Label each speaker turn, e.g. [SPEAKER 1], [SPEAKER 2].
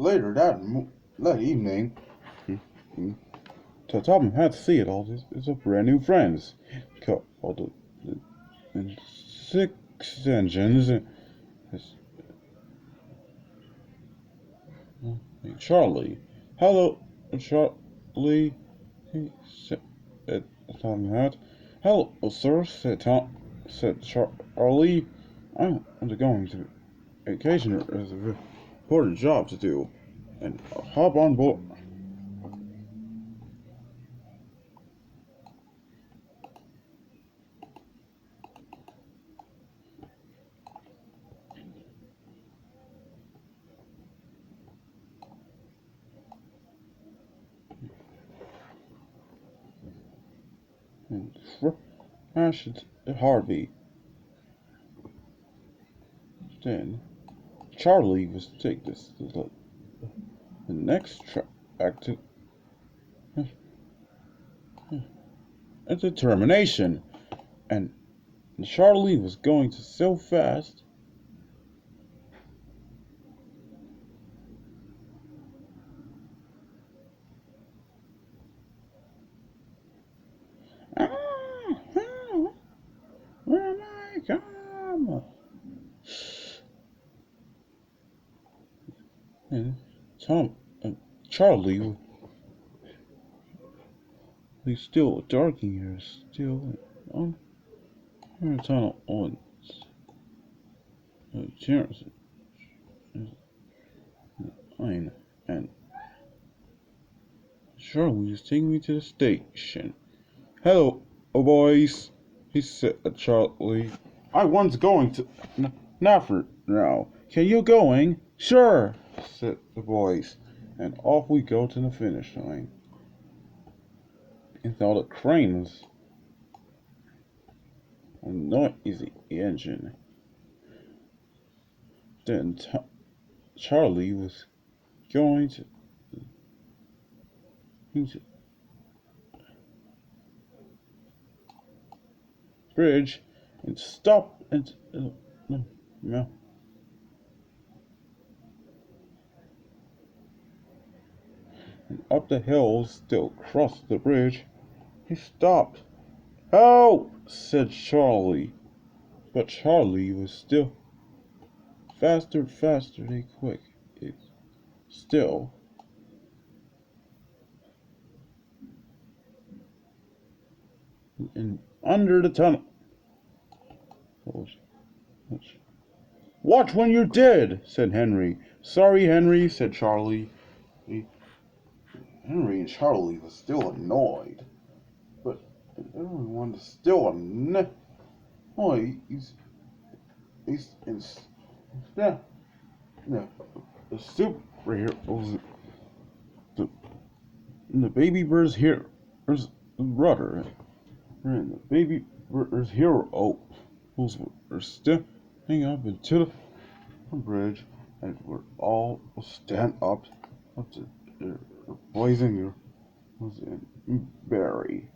[SPEAKER 1] later that evening, Tom had to see it all. It's a brand new friends called the six engines. It's, Charlie. Hello, Charlie. He said, Tom had. Hello, sir, said Charlie. I'm undergoing to vacation. There's a important job to do. And I'll hop on board. And crashed Harvey. Then Charlie was to take this to the next track to a determination. And Charlie was going to so fast. Where am I? Come! And Charlie, he's still dark in here, still on the tunnel on chairs. And Charlie is taking me to the station. Hello, boys, he said, Charlie. I was going to Nafford now. Can you going? Sure, said the boys, and off we go to the finish line. And all the cranes a noisy engine. Then Charlie was going to bridge and stop and no. And up the hill, still crossed the bridge. He stopped. "Help!" said Charlie. But Charlie was still faster, they quick. It's still and under the tunnel. Watch when you're dead, said Henry. Sorry, Henry, said Charlie. Henry and Charlie was still annoyed, but everyone was still annoyed. Oh, he's yeah, the superhero, the baby bird's here. There's the rudder, and the baby bird's hero are standing up into the bridge, and we're all stand up to blazing was in Barry.